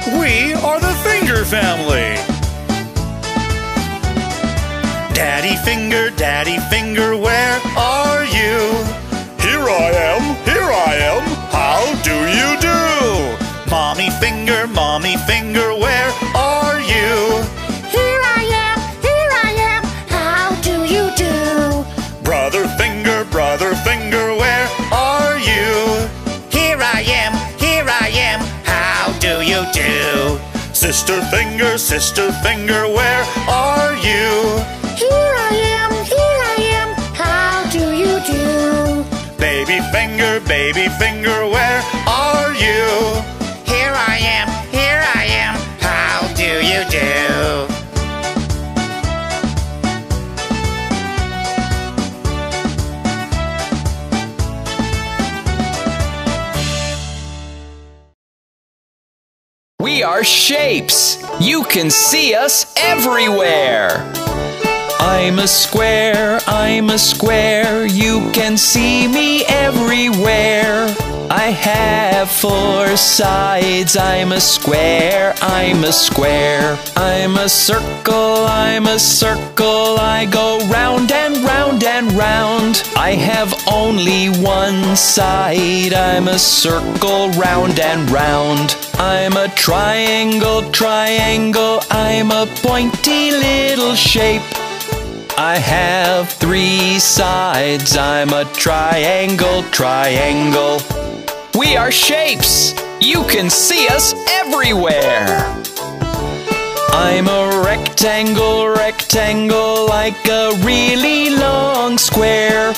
We are the Finger family. Daddy Finger, where are you? Here I am, how do you do? Mommy Finger, where are you? Here I am, how do you do? Brother Finger, where are you? Here I am, how do you do? Sister Finger, where are you? Here I am, how do you do? Baby Finger, where are you? Here I am, how do you do? We are shapes. You can see us everywhere. I'm a square, you can see me everywhere. I have 4 sides, I'm a square. I'm a circle, I go round and round and round. I have only 1 side, I'm a circle round and round. I'm a triangle, I'm a pointy little shape. I have 3 sides, I'm a triangle. We are shapes, you can see us everywhere. I'm a rectangle, like a really long square.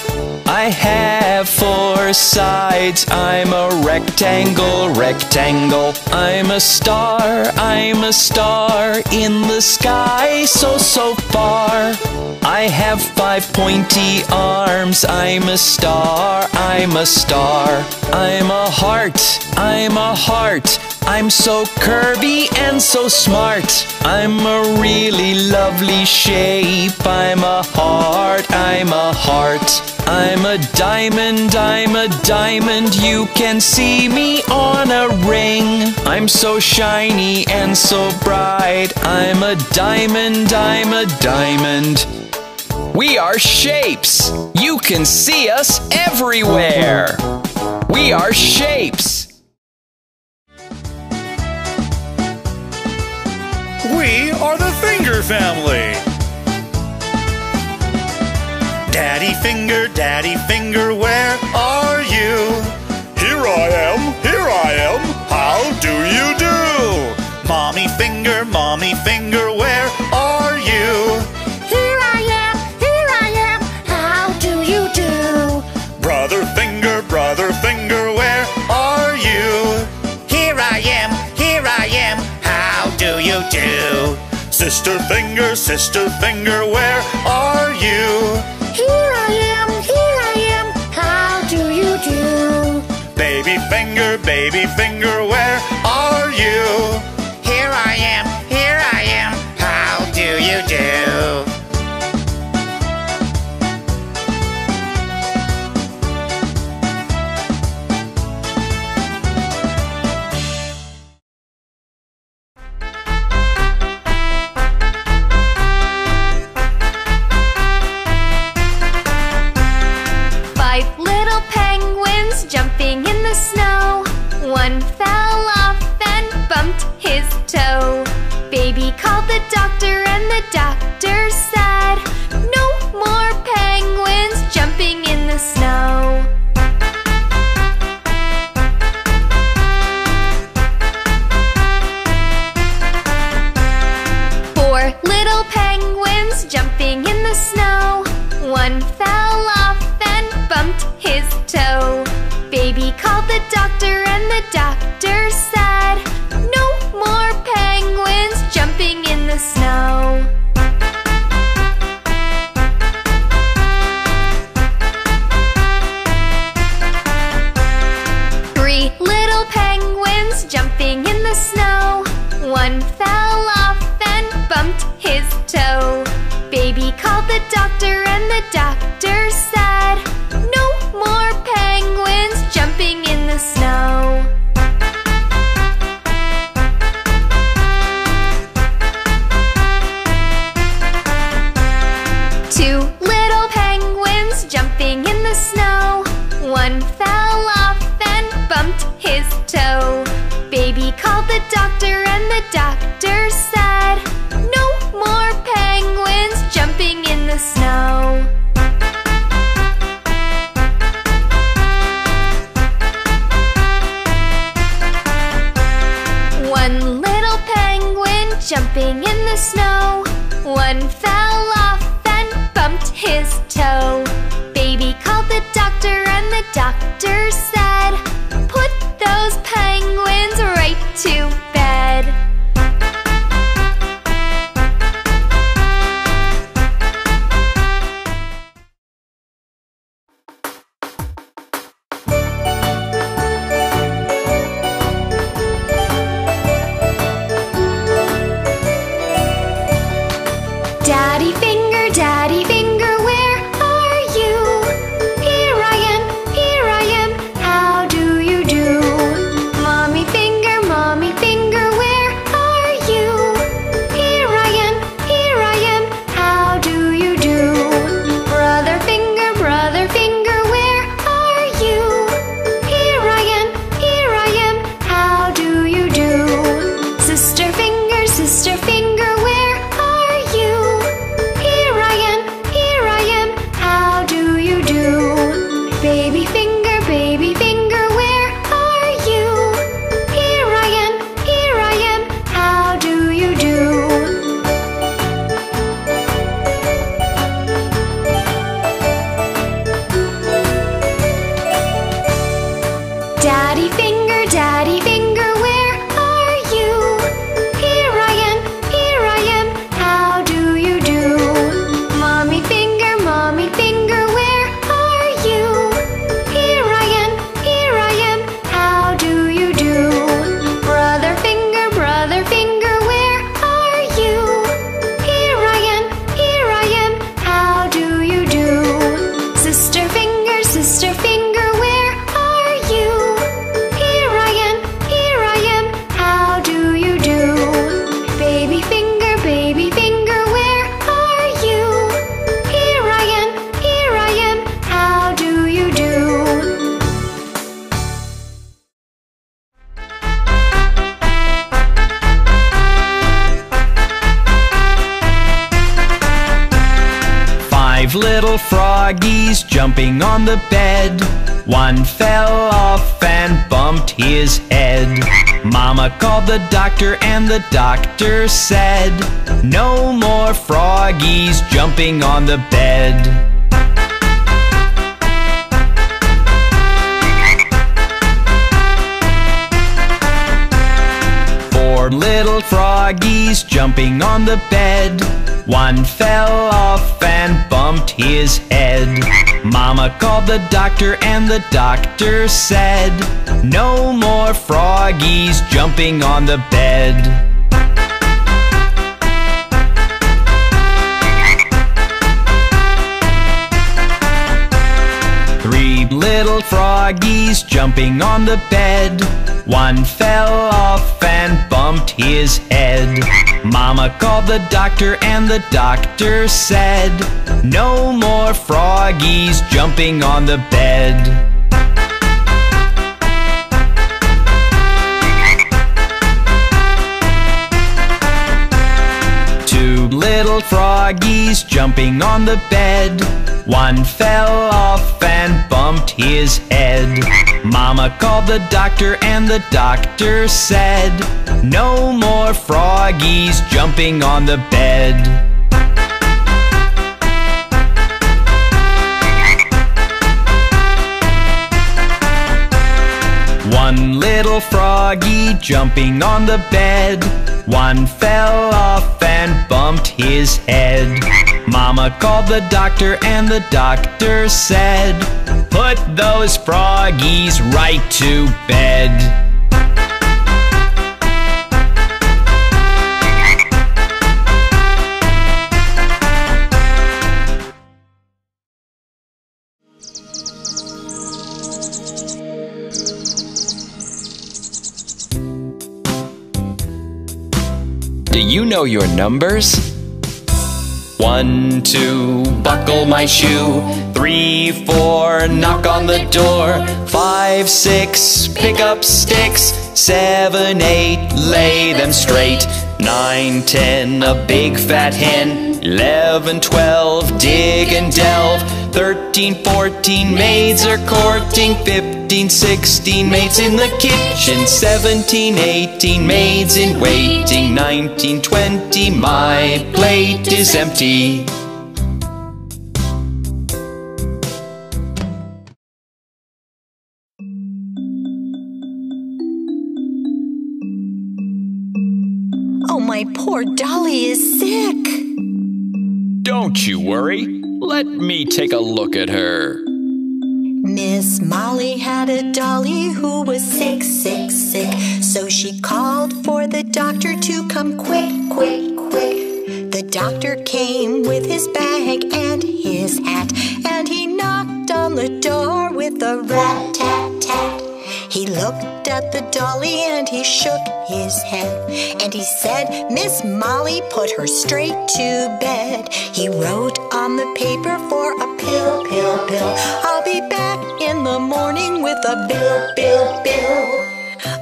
I have 4 sides, I'm a rectangle. I'm a star in the sky so far. I have 5 pointy arms, I'm a star. I'm a heart, I'm so curvy and so smart. I'm a really lovely shape, I'm a heart. I'm a diamond, you can see me on a ring. I'm so shiny and so bright, I'm a diamond. We are shapes, you can see us everywhere. We are shapes. We are the Finger family. Daddy Finger, where are you? Here I am, how do you do? Mommy Finger, where are you? Here I am, how do you do? Brother Finger, where are you? Here I am, how do you do? Sister Finger, where are you? Here I am, how do you do? Baby Finger, where are you? Here I am, how do you do? Jumping in the snow, one fell off and bumped his toe. Baby called the doctor and the doctor said, no more penguins jumping in the snow. 4 little penguins jumping in the snow, one fell off and bumped his toe. Baby called the doctor and the doctor said, no more penguins jumping in the snow. 3 little penguins jumping in the snow, one fell off and bumped his toe. Baby called the doctor and the doctor said, no more penguins jumping in the snow. jumping in the snow. One fell off and bumped his toe. Baby called the doctor and the doctor said, "Put those penguins right to bed." Daddy Finger, where are you? Here I am, how do you do? Mommy Finger, where are you? Here I am, how do you do? Brother Finger, where are you? Here I am, how do you do? Sister Finger, where are you? Here I am, how do you do? Baby Finger, where are you? Here I am, how do you do? Daddy Finger, where are you? Here I am, how do you do? Mommy Finger, where are you? Here I am, how do you do? Brother Finger, where are you? Here I am, how do you do? Sister Finger, where are you? Here I am, how do you do? Baby Finger, where are you? Here I am, how do you do? Five little froggies jumping on the bed. One fell off and bumped his head. Mama called the doctor and the doctor said, "No more froggies jumping on the bed." Four little froggies jumping on the bed. One fell off and bumped his head. Mama called the doctor and the doctor said, "No more froggies jumping on the bed." Three little froggies jumping on the bed. One fell off and bumped his head. Mama called the doctor and the doctor said, "No more froggies jumping on the bed." Two little froggies jumping on the bed. One fell off and bumped his head. Mama called the doctor and the doctor said, "No more froggies jumping on the bed." One little froggy jumping on the bed. One fell off and bumped his head. Mama called the doctor and the doctor said, "Put those froggies right to bed." Do you know your numbers? 1, 2, buckle my shoe. 3, 4, knock on the door. 5, 6, pick up sticks. 7, 8, lay them straight. 9, 10, a big fat hen. 11, 12, dig and delve. 13, 14, maids are courting. 15, 15, 16 maids in the kitchen, 17, 18 maids in waiting, 19, 20, my plate is empty. Oh, my poor Dolly is sick. Don't you worry. Let me take a look at her. Miss Molly had a dolly who was sick, sick, sick. So she called for the doctor to come quick, quick, quick. The doctor came with his bag and his hat, and he knocked on the door with a rat-tat-tat. He looked at the dolly and he shook his head, and he said, Miss Molly, put her straight to bed. He wrote on the paper for a pill, pill, pill. I'll be back in the morning with a bill, bill, bill.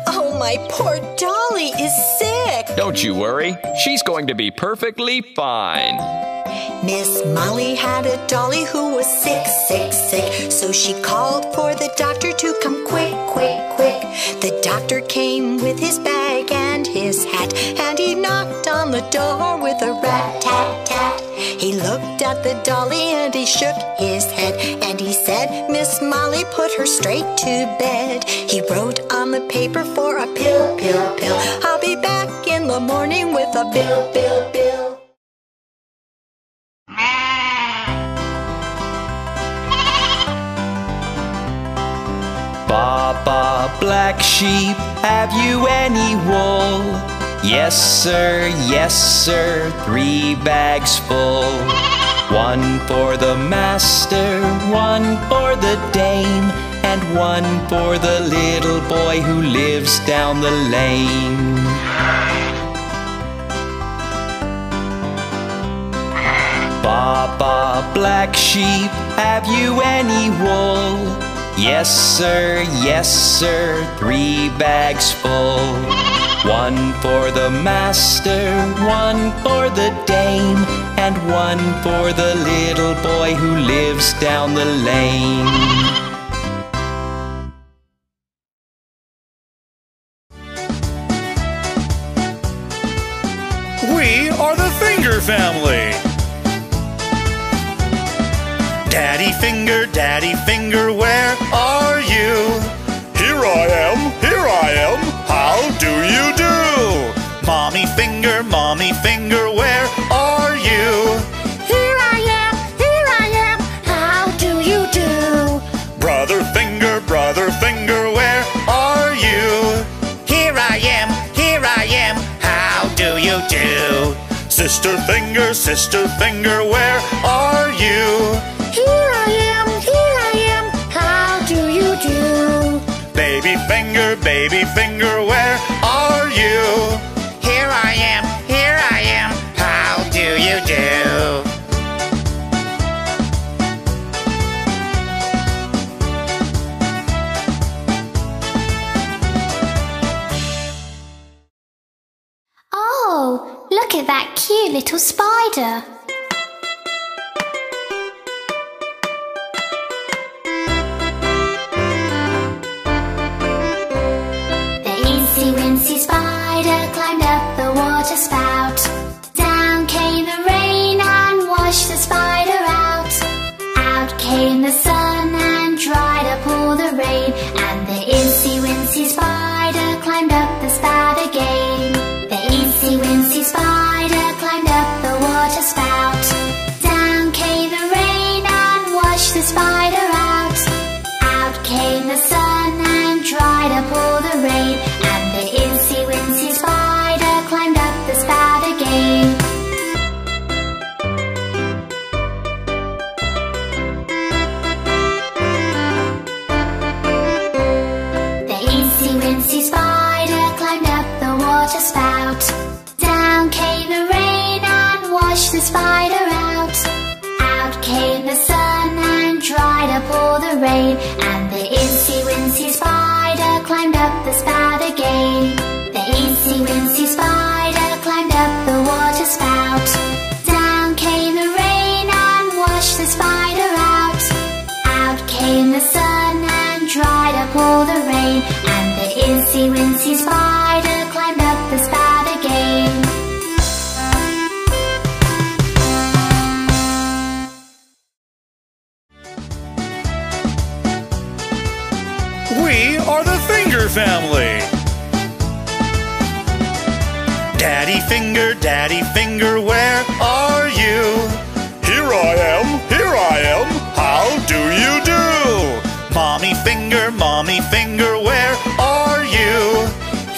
Oh, my poor dolly is sick. Don't you worry. She's going to be perfectly fine. Miss Molly had a dolly who was sick, sick, sick. So she called for the doctor to come quick, quick, quick. The doctor came with his bag and his hat, and he knocked on the door with a rat-tat-tat. He looked at the dolly and he shook his head, and he said, Miss Molly, put her straight to bed. He wrote on the paper for a pill, pill, pill. I'll be back in the morning with a bill, bill, bill. Baba, black sheep, have you any wool? Yes, sir, 3 bags full. 1 for the master, 1 for the dame, and 1 for the little boy who lives down the lane. Baba, black sheep, have you any wool? Yes, sir, 3 bags full. 1 for the master, 1 for the dame, and 1 for the little boy who lives down the lane. We are the Finger family. Daddy Finger, where are you? Here I am, how do you do? Mommy Finger, where are you? Here I am, how do you do? Brother Finger, where are you? Here I am, how do you do? Sister Finger, where are you? Here I am, how do you do? Baby Finger, where are you? Here I am, how do you do? Oh, look at that cute little spider. Wincy spider climbed up the water spout. Down came the rain and washed the spider out. Out came the sun and dried up all the rain. And the Incy Wincy spider climbed up the spout again. The Incy Wincy spider climbed up the water spout. Down came the rain and washed the spider out. Out came the sun and dried up all the rain. The Incy Wincy spider climbed up the spout again. The Incy Wincy spider climbed up the water spout. Down came the rain and washed the spider out. Out came the sun and dried up all the rain. And the Incy Wincy spider climbed up the spout again. The Incy Wincy spider climbed up the water spout. Down came the rain and washed the spider out. Out came the sun and dried up all family. Daddy Finger, where are you? Here I am, how do you do? Mommy Finger, where are you?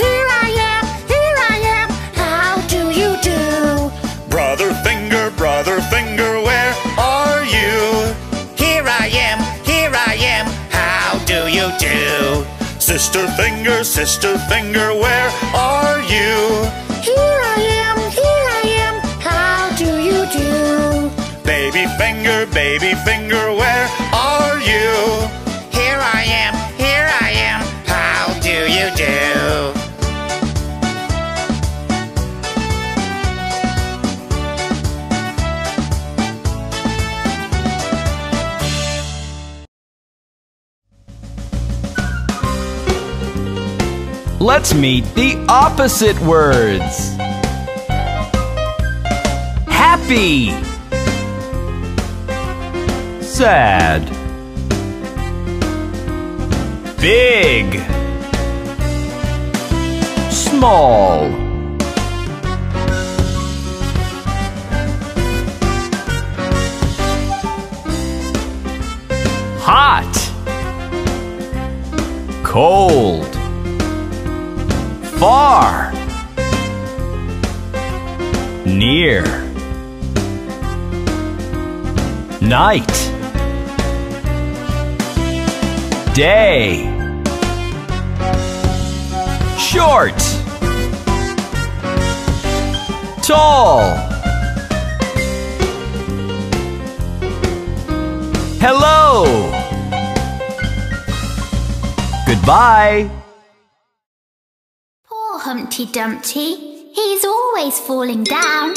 Here I am, how do you do? Brother Finger, where are you? Here I am, how do you do? Sister Finger, where are you? Here I am, how do you do? Baby Finger, where are you? Here I am, how do you do? Let's meet the opposite words. Happy, sad, big, small, hot, cold, far, near, night, day, short, tall, hello, goodbye. Poor Humpty Dumpty, he's always falling down.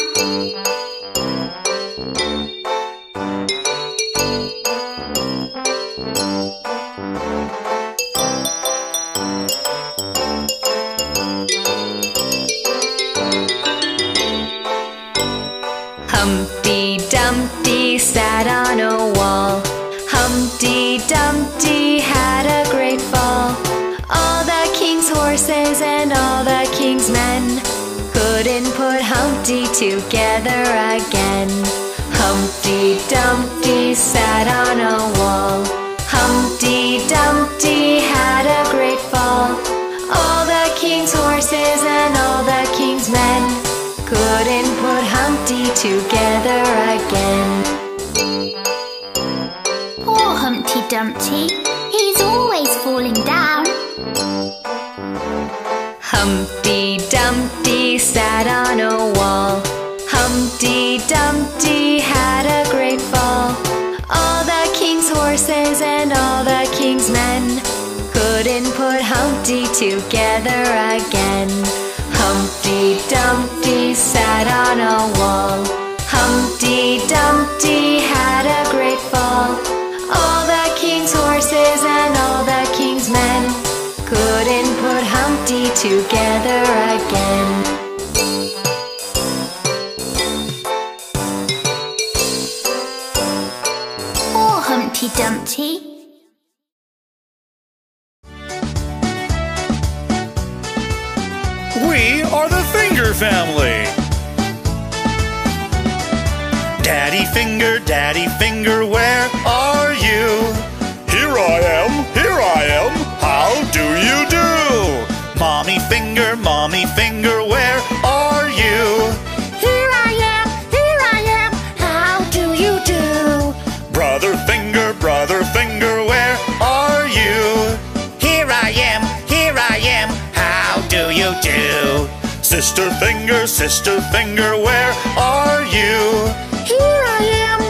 Humpty Dumpty sat on a wall. Humpty Dumpty had a great fall. All the king's horses and all the king's men couldn't put Humpty together again. Humpty Dumpty sat on a wall. Humpty Dumpty had a great fall. All the king's horses and all the king's men couldn't put Humpty together again. Poor Humpty Dumpty, he's always falling down. Humpty Dumpty sat on a wall. Humpty Dumpty had a great fall. All the king's horses and all the king's men couldn't put Humpty together again. Humpty Dumpty sat on a wall. Humpty Dumpty had a great fall. All the king's horses and all the king's men couldn't put Humpty together again. Poor Humpty Dumpty. We are the Finger family. Daddy Finger, where are you? Here I am, how do you do? Mommy Finger, where are you? Here I am, how do you do? Brother Finger, where are you? Here I am, how do you do? Sister Finger, where are you? Here I am,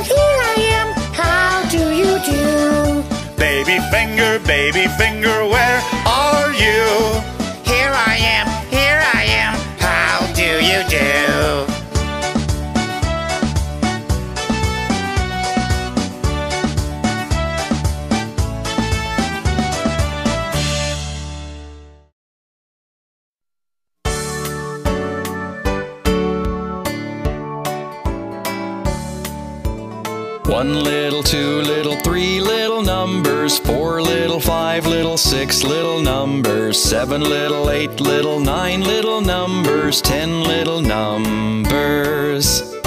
how do you do? Baby Finger, where are you? Here I am, how do you do? One little, two little, three little numbers, four little, five little little 6 little numbers, 7 little 8 little 9 little numbers, 10 little numbers. 1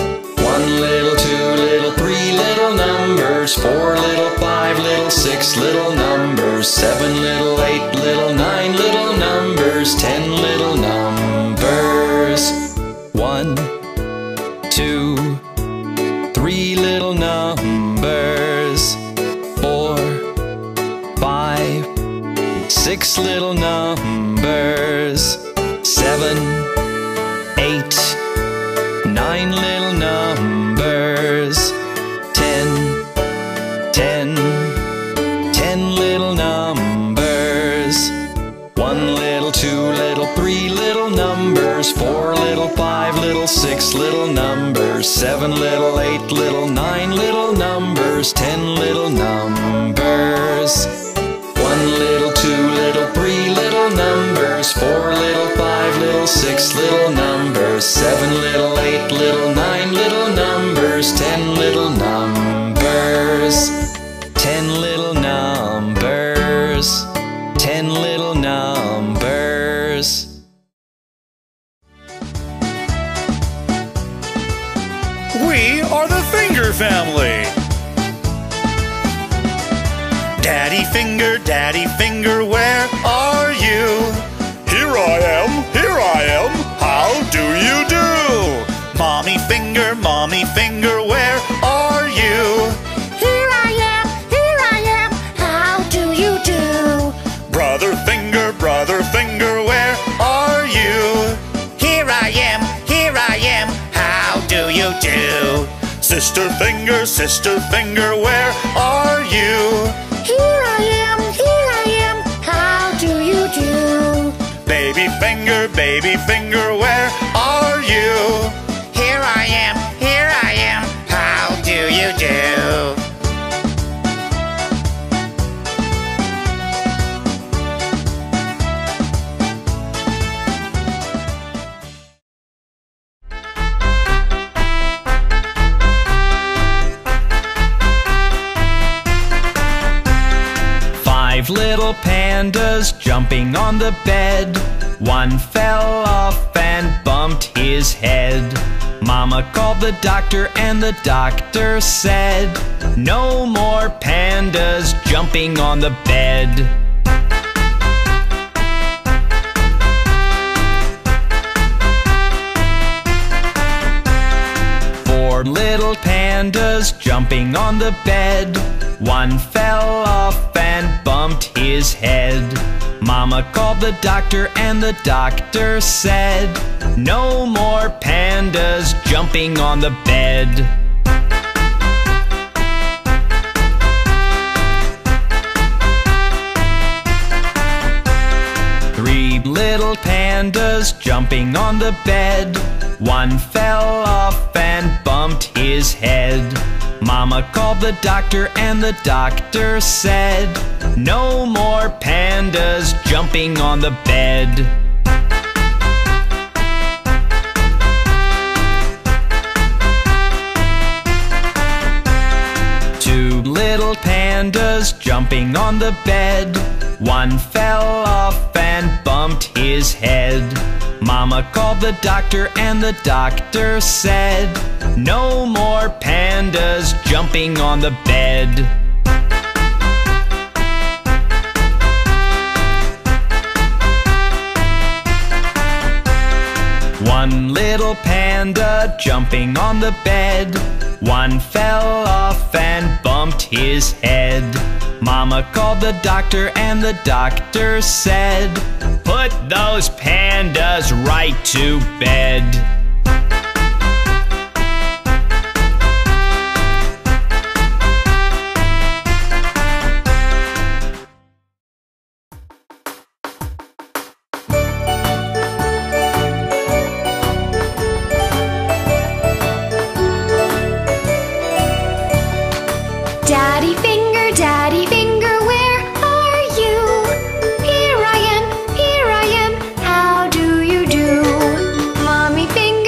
little 2 little 3 little numbers, 4 little 5 little 6 little numbers, 7 little 8 little 9 little numbers, 10 little numbers. 1, 2, 3 little numbers, 4, 5, 6 little numbers, 7, 8, 9 little numbers, 10, 10 little numbers. 1 little 2 little 3 little numbers, 4 little 5 little 6 little numbers, 7 little 8 little 9 little numbers, 10 little numbers. 1 little 2 little 3 little numbers, 4 little 5 little 6 little numbers, 7 little 8 little 9 little numbers, 10 little numbers. 10 little numbers. 10 little numbers. We are the Finger family. Daddy Finger, where are you? Here I am, how do you do? Mommy Finger, where are you? Here I am, how do you do? Brother Finger, where are you? Here I am, how do you do? Sister Finger, where are you? Here I am, how do you do? Baby Finger, where are you? Here I am, how do you do? Five little pandas jumping on the bed. One fell off and bumped his head. Mama called the doctor and the doctor said, no more pandas jumping on the bed. Four little pandas jumping on the bed. One fell off and bumped his head. Mama called the doctor and the doctor said, no more pandas jumping on the bed. Three little pandas jumping on the bed. One fell off and bumped his head. Mama called the doctor and the doctor said, no more pandas jumping on the bed. Two little pandas jumping on the bed. One fell off and bumped his head. Mama called the doctor and the doctor said, no more pandas jumping on the bed. One little panda jumping on the bed. One fell off and bumped his head. Mama called the doctor and the doctor said, put those pandas right to bed. Daddy Finger, where are you? Here I am, how do you do? Mommy Finger,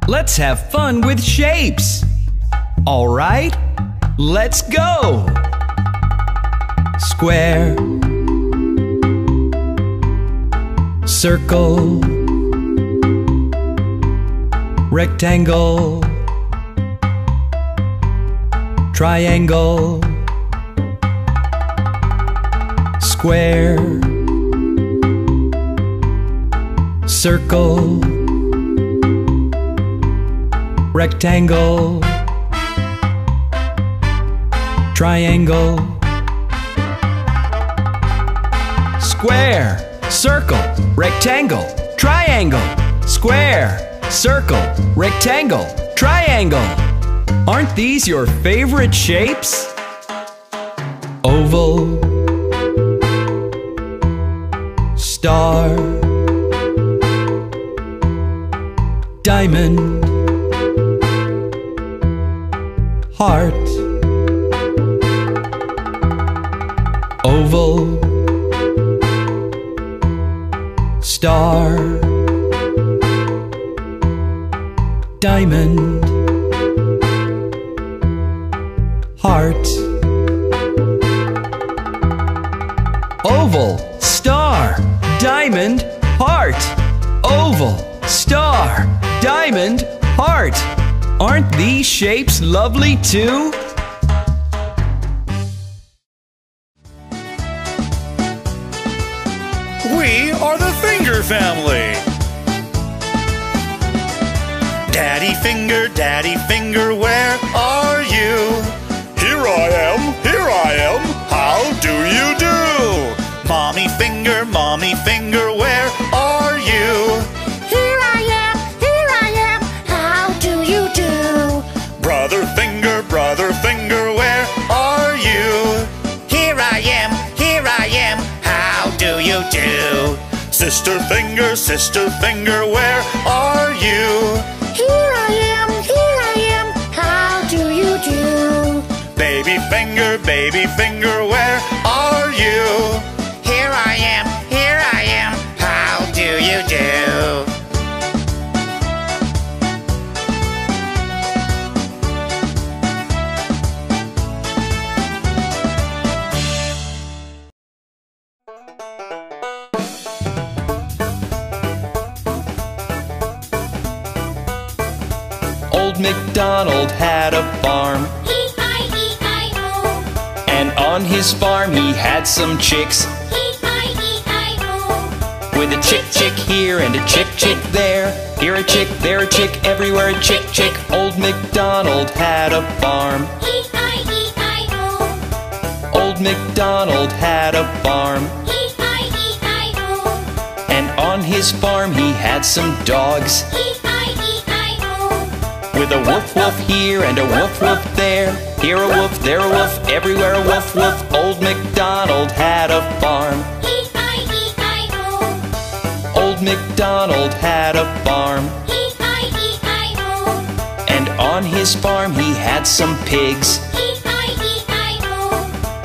Let's have fun with shapes. All right, let's go. Square, circle, rectangle, triangle, square, circle, rectangle, triangle, square, circle, rectangle, triangle, square, circle, rectangle, triangle. Aren't these your favorite shapes? Oval, star, diamond, heart, oval, star, diamond, heart, oval, star, diamond, heart, oval, star, diamond, heart. Aren't these shapes lovely too? We are the Finger Family. Daddy Finger, where are you? Here I am, how do you do? Mommy Finger, where are you? Here I am, how do you do? Brother Finger, where are you? Here I am, how do you do? Sister Finger, where are you? Here I am, how do you do? Baby Finger, where are you? Here I am, how do you do? Old MacDonald had a farm, E-I-E-I-O, and on his farm he had some chicks. E-I-E-I-O, With a chick here and a chick there. Here a chick, there a chick, everywhere a chick. Old MacDonald had a farm. E-I-E-I-O, Old MacDonald had a farm, E-I-E-I-O, and on his farm he had some dogs. E-I-E-I-O, With a woof woof here and a woof woof there. Here a woof, there a woof, everywhere a woof woof. Old MacDonald had a farm. E-I-E-I-O, Old MacDonald had a farm, E-I-E-I-O, and on his farm he had some pigs. E-I-E-I-O,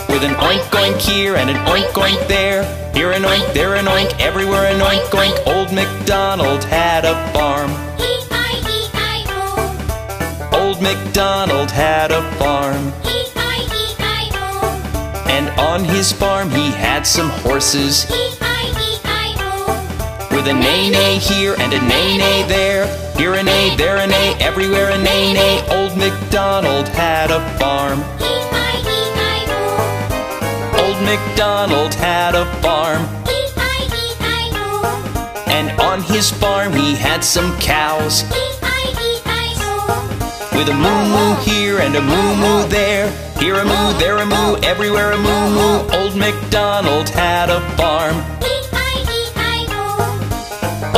With an oink oink here and an oink oink there. Here an oink, there an oink, everywhere an oink oink. Old MacDonald had a farm. E-I-E-I-O, Old MacDonald had a farm, E-I-E-I-O, and on his farm he had some horses. E-I-E-I-O, With a neigh-neigh here and a neigh-neigh there. Here a neigh, there a neigh, everywhere a neigh-neigh. Old MacDonald had a farm. E-I-E-I-O, Old MacDonald had a farm, E-I-E-I-O, and on his farm he had some cows. E-I-E-I-O, With a moo-moo here and a moo-moo there. Here a moo, there a moo, everywhere a moo-moo. Old MacDonald had a farm. E-I-E-I-O,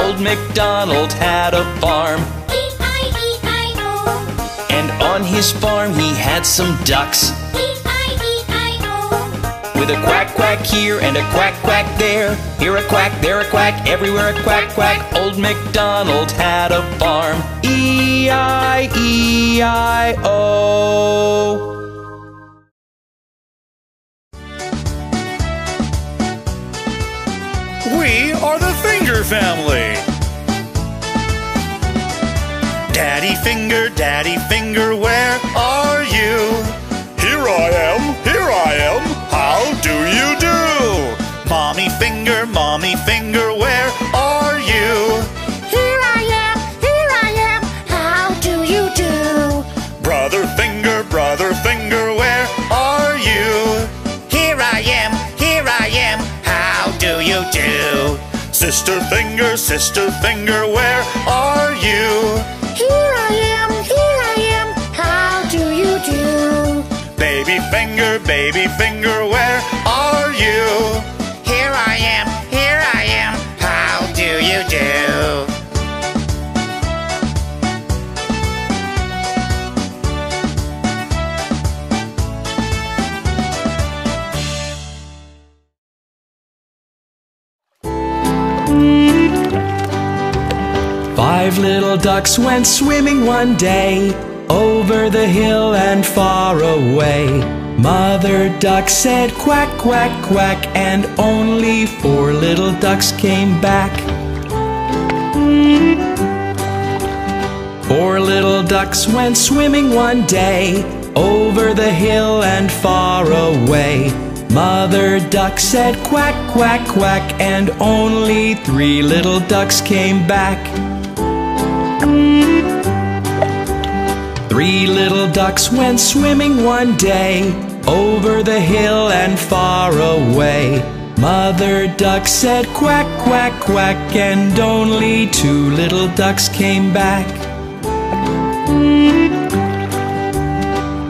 Old MacDonald had a farm, E-I-E-I-O, and on his farm he had some ducks. E-I-E-I-O, With a quack quack here and a quack quack there. Here a quack, there a quack, everywhere a quack quack. Old MacDonald had a farm. E-I-E-I-O. We are the Finger Family. Daddy Finger, where are you? Here I am, how do you do? Mommy Finger, where are you? Here I am, how do you do? Brother Finger, where are you? Here I am, how do you do? Sister Finger, where are you? Here I am, how do you do? Baby Finger, where are you? Here I am, how do you do? 5 little ducks went swimming one day, over the hill and far away. Mother duck said quack, quack, quack, and only 4 little ducks came back. 4 little ducks went swimming one day, over the hill and far away. Mother duck said quack, quack, quack, and only 3 little ducks came back. 3 little ducks went swimming one day, over the hill and far away. Mother duck said quack, quack, quack, and only 2 little ducks came back.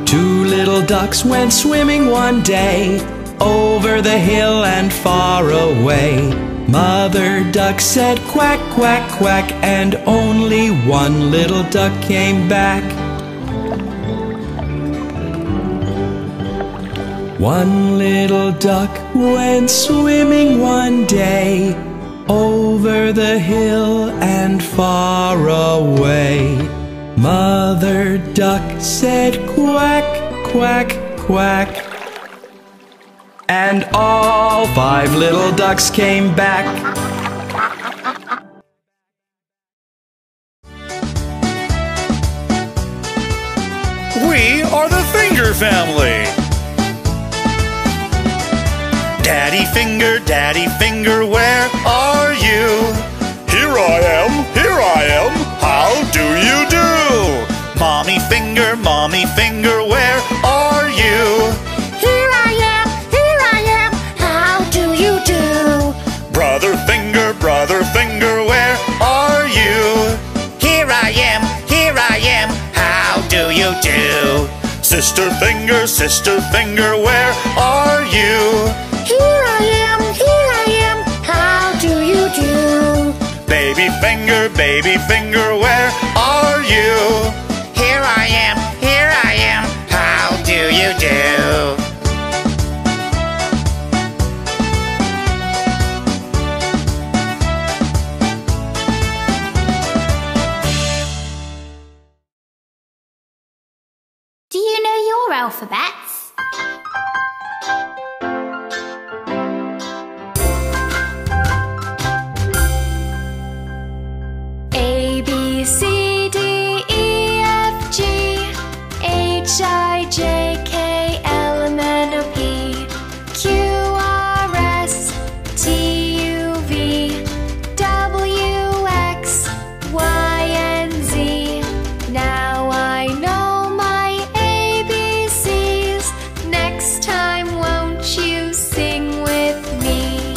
2 little ducks went swimming one day, over the hill and far away. Mother duck said quack, quack, quack, and only 1 little duck came back. 1 little duck went swimming one day, over the hill and far away. Mother duck said quack, quack, quack, and all 5 little ducks came back. We are the Finger family. Daddy Finger, where are you? Here I am, how do you do? Mommy Finger, where are you? Here I am, how do you do? Brother Finger, where are you? Here I am, how do you do? Sister Finger, where are you? Here I am, how do you do? Baby Finger, where are you? Here I am, how do you do? Do you know your alphabets? A, B, C, D, E, F, G, H, I, J, K, L, M, N, O, P, Q, R, S, T, U, V, W, X, Y, and Z. Now I know my ABCs. Next time, won't you sing with me?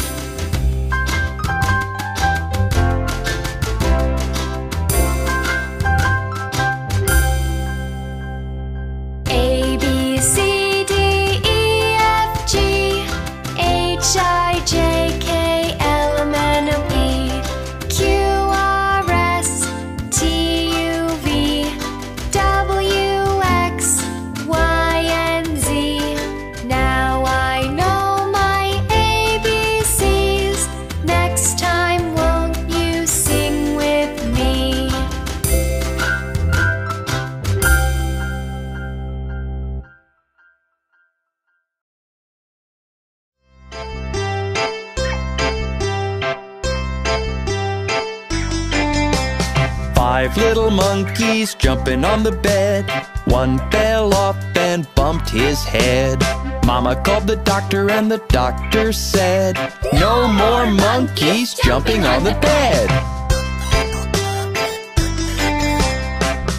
5 little monkeys jumping on the bed. One fell off and bumped his head. Mama called the doctor and the doctor said, "No more monkeys jumping on the bed."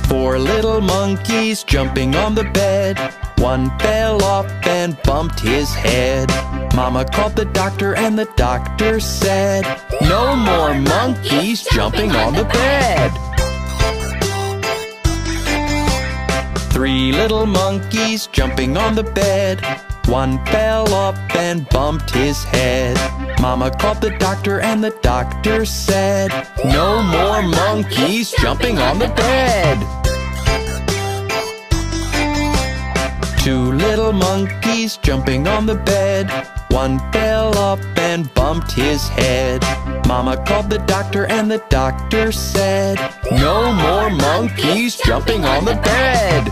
4 little monkeys jumping on the bed. One fell off and bumped his head. Mama called the doctor and the doctor said, "No more monkeys jumping on the bed." 3 little monkeys jumping on the bed. One fell off and bumped his head. Mama called the doctor and the doctor said, "No more monkeys jumping on the bed." 2 little monkeys jumping on the bed. One fell off and bumped his head. Mama called the doctor and the doctor said, "No more monkeys jumping on the bed."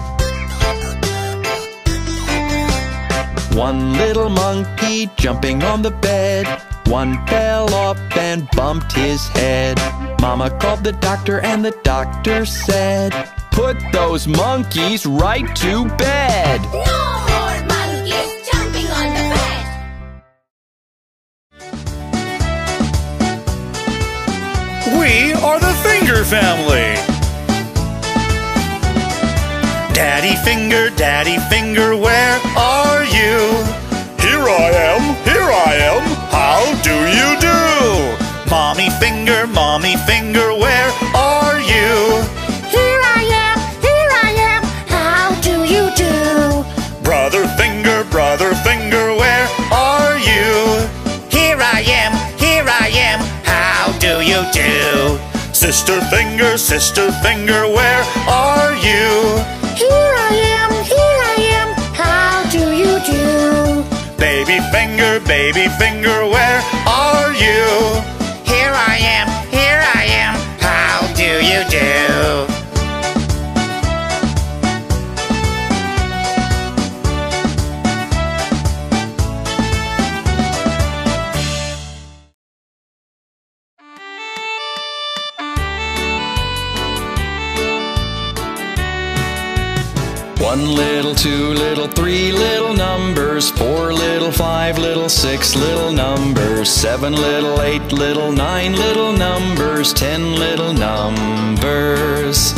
1 little monkey jumping on the bed. One fell off and bumped his head. Mama called the doctor and the doctor said, "Put those monkeys right to bed." No more monkeys jumping on the bed. We are the Finger Family. Daddy Finger, where are you? Here I am, how do you do? Mommy Finger, where are you? Here I am, how do you do? Brother Finger, where are you? Here I am, how do you do? Sister Finger, where are you? Here I am, how do you do? Baby Finger, where are you? Here I am, how do you do? One little, 2 little, 3 little numbers, 4 little, 5 little, 6 little numbers, 7 little, 8 little, 9 little numbers, 10 little numbers.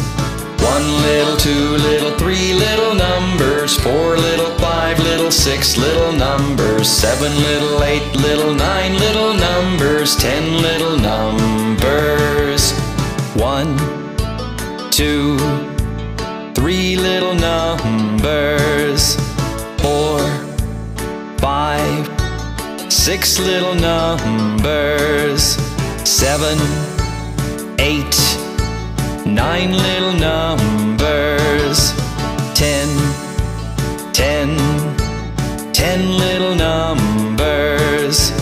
1 little, 2 little, 3 little numbers, 4 little, 5 little, 6 little numbers, 7 little, 8 little, 9 little numbers, 10 little numbers. 1, 2, 3 little numbers, 4, 5, 6 little numbers, 7, 8, 9 little numbers, 10 little numbers.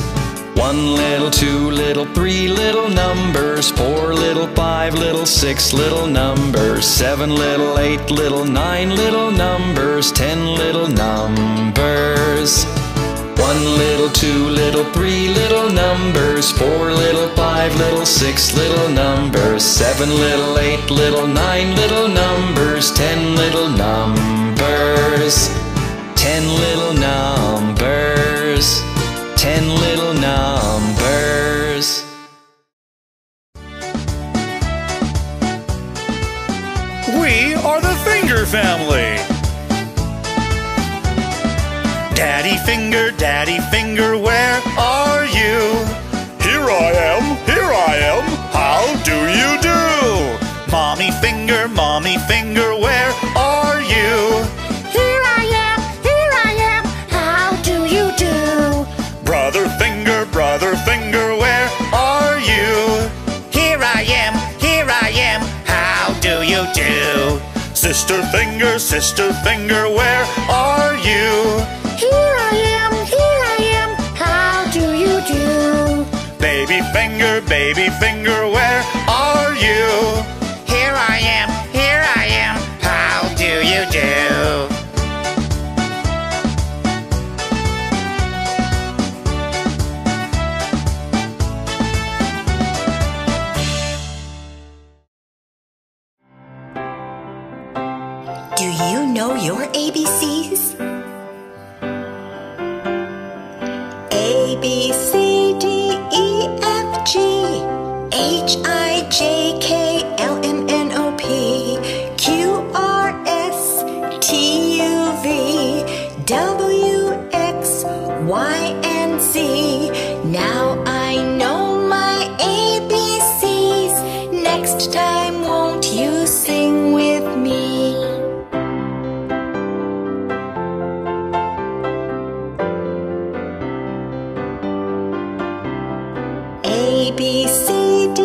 1 little, 2 little, 3 little numbers, 4 little, 5 little, 6 little numbers, 7 little, 8 little, 9 little numbers, 10 little numbers. 1 little, 2 little, 3 little numbers, 4 little, 5 little, 6 little numbers, 7 little, 8 little, 9 little numbers, 10 little numbers. 10 little numbers. 10 little numbers. We are the Finger Family. Daddy Finger, where are you? Here I am, how do you do? Mommy Finger, where are you? Here I am, how do you do? Brother Finger, where are you? Here I am, how do you do? Sister Finger, where are you? Here I am, how do you do? Baby Finger, where are you? Here I am, how do you do? Do you know your ABCs? A, B, C, D, E, F, G, H, I, J, K, L, M, N, O, P, Q, R, S, T, U, V, W, X, Y, and Z. Now I know my ABCs. Next time, won't you sing with me? A, B, C, D,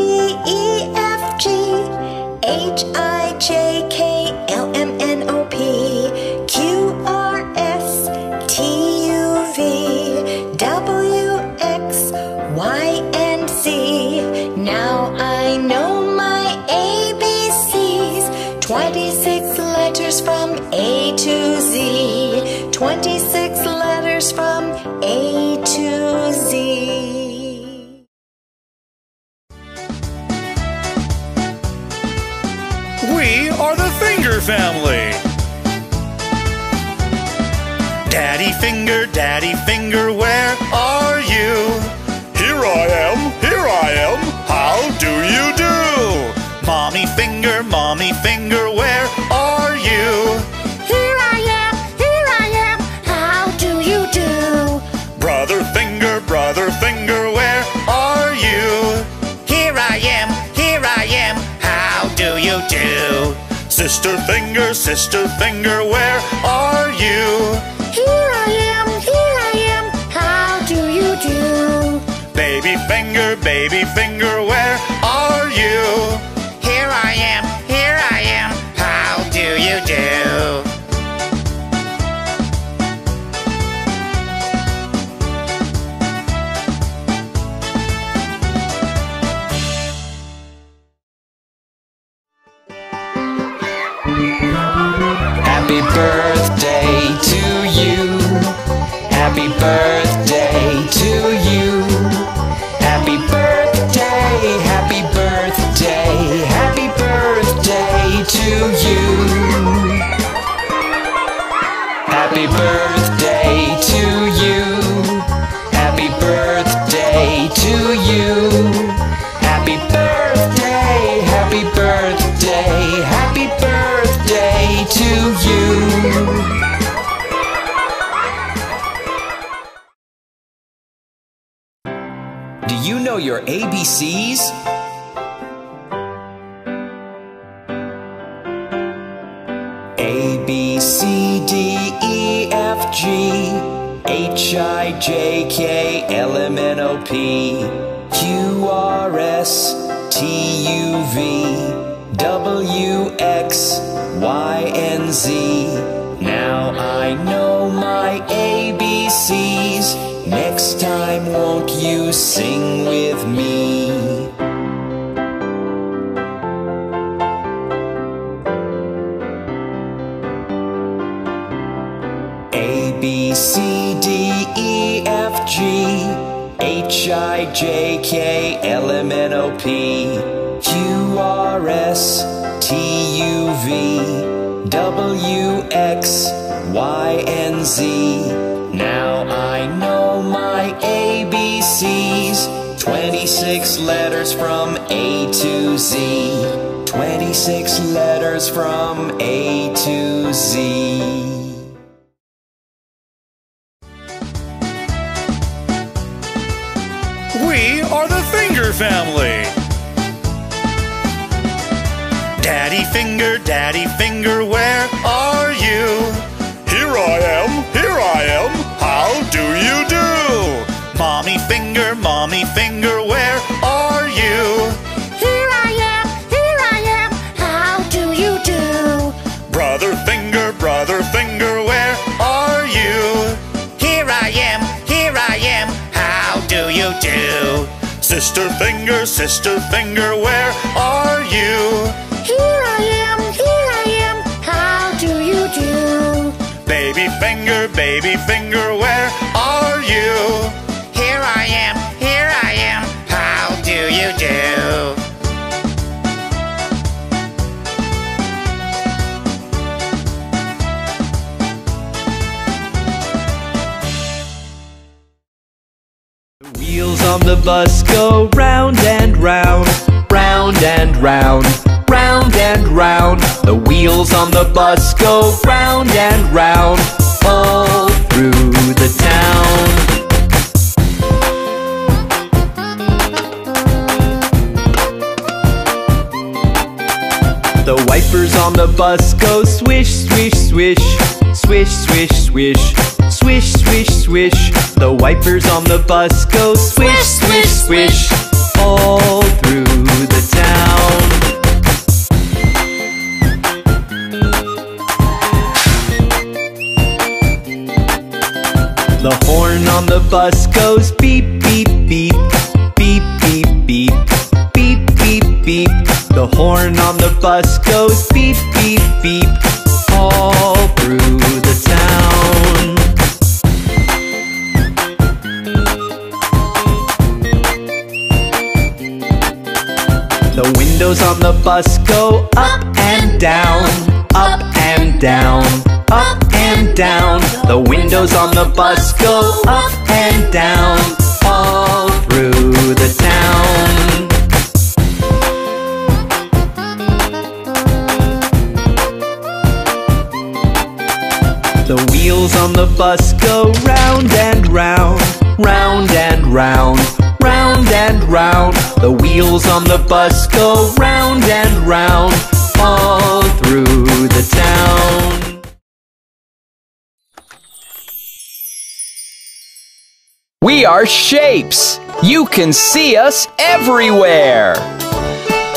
E, F, G, H, I, J, K, L, M, N, O, P, Q, R, S, T, U, V, W, X, Y, and Z. Now I know my ABCs. 26 letters from A to Z. 26 letters from A to Z. We are the Finger Family. Daddy Finger, where are you? Here I am, how do you do? Mommy Finger, where are you? Here I am, how do you do? Brother Finger, where are you? Here I am, how do you do? Sister Finger, where are you? Here I am, how do you do? Baby Finger, where are you? Here I am, how do you do? Happy birthday to you. Happy birthday to you. Happy birthday, happy birthday, happy birthday to you. Happy birthday to you. Happy birthday to you. Happy birthday, happy birthday, happy birthday to you. Do you know your ABCs? A, B, C, D, E, F, G, H, I, J, K, L, M, N, O, P, Q, R, S, T, U, V, W, X, Y, and Z. Now I know my ABCs. Next time, won't you sing with me? A, B, C, D, E, F, G, H, I, J, K, L, M, N, O, P, Q, R, S, T, U, V, W, X, Y, and Z. Now I know my ABCs. 26 letters from A to Z. 26 letters from A to Z. We are the Finger Family. Daddy Finger, where are you? Here I am, how do you do? Mommy Finger, where are you? Here I am, how do you do? Brother Finger, where are you? Here I am, how do you do? Sister Finger, where are you? Here I am, how do you do? Baby Finger, where are you? Here I am, how do you do? bus go round and round, round and round, round and round. The wheels on the bus go round and round, all through the town. The wipers on the bus go swish, swish, swish, swish, swish, swish, swish, swish, swish. The wipers on the bus go swish, swish, swish, all through the town. The horn on the bus goes beep, beep, beep, beep, beep, beep, beep, beep, beep. The horn on the bus goes beep, beep, beep, all through the town. The windows on the bus go up and down, up and down, up and down. The windows on the bus go up and down, all through the town. The wheels on the bus go round and round, round and round, round and round. The wheels on the bus go round and round, all through the town. We are shapes. You can see us everywhere.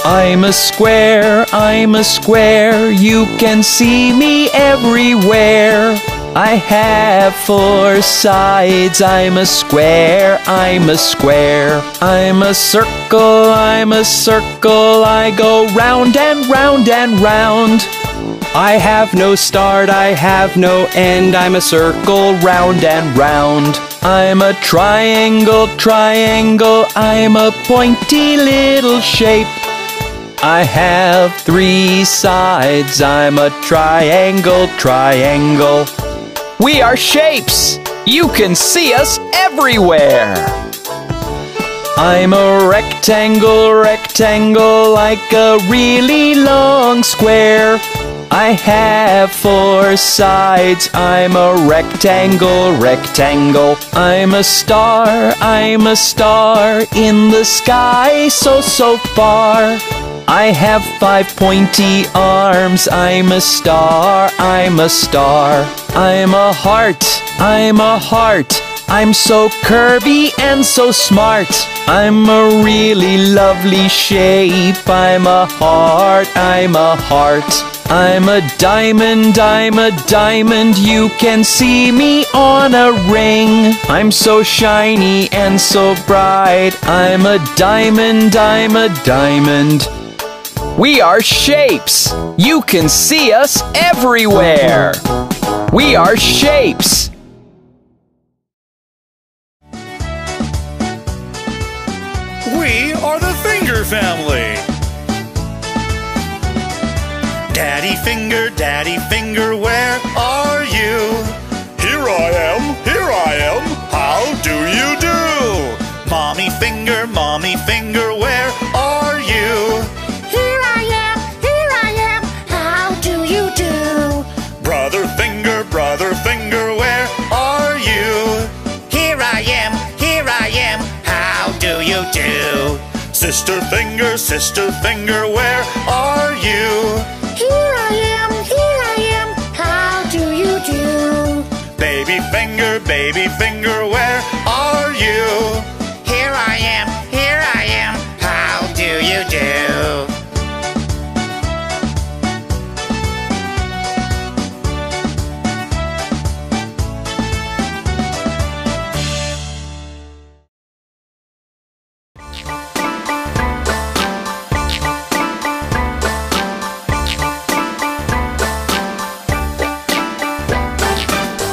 I'm a square, I'm a square. You can see me everywhere. I have 4 sides. I'm a square, I'm a square. I'm a circle, I'm a circle. I go round and round and round. I have no start, I have no end. I'm a circle round and round. I'm a triangle, triangle. I'm a pointy little shape. I have 3 sides. I'm a triangle, triangle. We are shapes. You can see us everywhere. I'm a rectangle, rectangle, like a really long square. I have 4 sides. I'm a rectangle, rectangle. I'm a star in the sky, so, so far. I have 5 pointy arms. I'm a star, I'm a star. I'm a heart, I'm a heart. I'm so curvy and so smart. I'm a really lovely shape. I'm a heart, I'm a heart. I'm a diamond, I'm a diamond. You can see me on a ring. I'm so shiny and so bright. I'm a diamond, I'm a diamond. We are shapes. You can see us everywhere. We are shapes. We are the Finger Family. Daddy Finger, where are you? Here I am, how do you do? Mommy Finger, where are you? Here I am, how do you do? Brother Finger, where are you? Here I am, how do you do? Sister Finger, where are you? Here I am, how do you do? Baby Finger, where are you? Here I am, how do you do?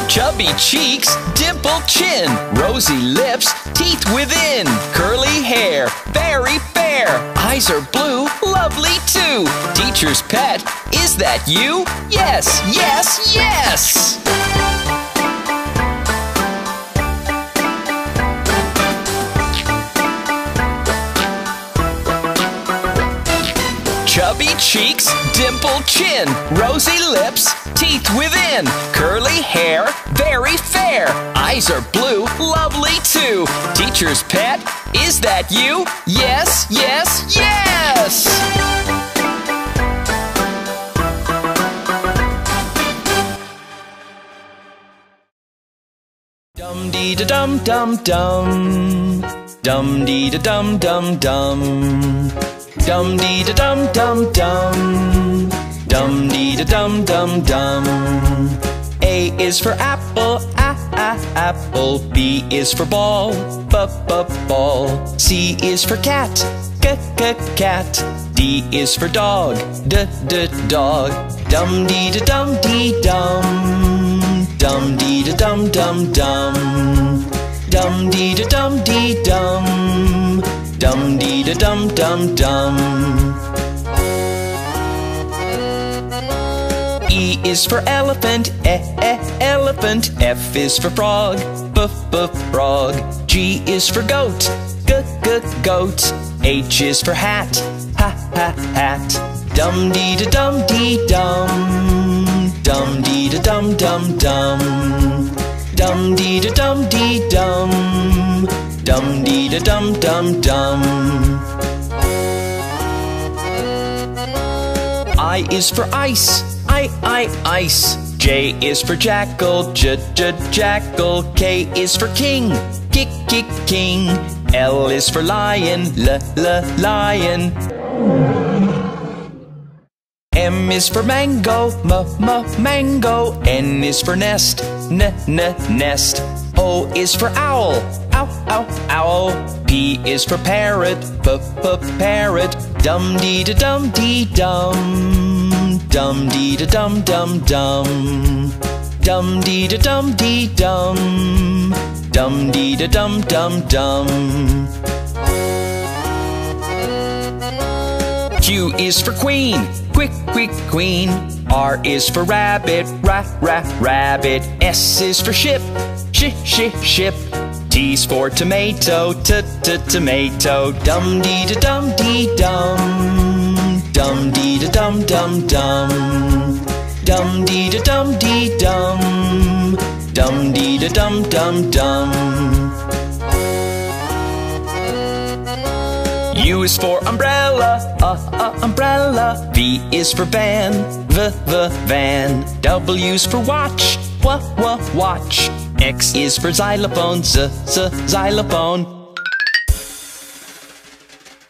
Chubby cheeks, dimpled chin, rosy lips, teeth within, curly hair, very fair. Eyes are blue, lovely too. Teacher's pet, is that you? Yes, yes, yes! chubby cheeks, dimpled chin, rosy lips, teeth within, curly hair, very fair, eyes are blue, lovely too. Teacher's pet, is that you? Yes, yes, yes! Dum-dee-da-dum-dum-dum, dum-dee-da-dum-dum-dum, dum-dee-da-dum-dum-dum, dum-dee-da-dum-dum-dum. A is for apple, apple. B is for ball, ball. C is for cat, cat. D is for dog, dog. Dum-dee-da-dum-dee-dum, dum-dee-da-dum-dum-dum, dum-dee-da-dum-dee-dum, dum-dee-da-dum-dum-dum. E is for elephant, elephant. F is for frog, frog. G is for goat, goat. H is for hat, hat. Dum-dee-da-dum-dee-dum, dum-dee-da-dum-dum-dum, dum-dee-da-dum-dee-dum, dum-dee-da-dum-dum-dum. I is for ice, ice. J is for jackal, jackal. K is for king, king. L is for lion, lion. M is for mango, mango. N is for nest, nest. O is for owl, owl. P is for parrot, parrot. Dum-dee-da-dum-dee-dum, dum-dee-da-dum-dum-dum, dum-dee-da-dum-dee-dum, dum-dee-da-dum-dum-dum. Q is for queen, quick, queen. R is for rabbit, rabbit. S is for ship, ship. T's for tomato, tomato. Dum-dee-da-dum-dee-dum, dum-dee-da-dum-dum-dum, dum-dee-da-dum-dee-dum, dum-dee-da-dum-dum-dum. U is for umbrella, umbrella. V is for van, van. W's for watch, watch. X is for xylophone, xylophone.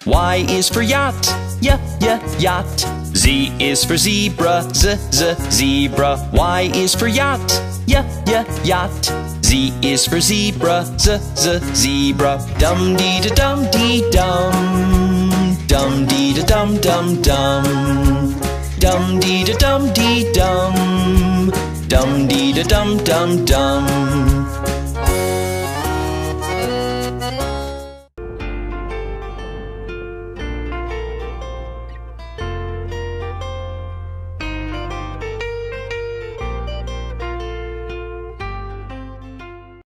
Y is for yacht, yacht. Z is for zebra, zebra. Y is for yacht, yacht. Z is for zebra, zebra. Dum-dee-da-dum-dee-dum, dum-dee-da-dum-dum-dum, dum-dee-da-dum-dee-dum, dum-dee-da-dum-dum-dum.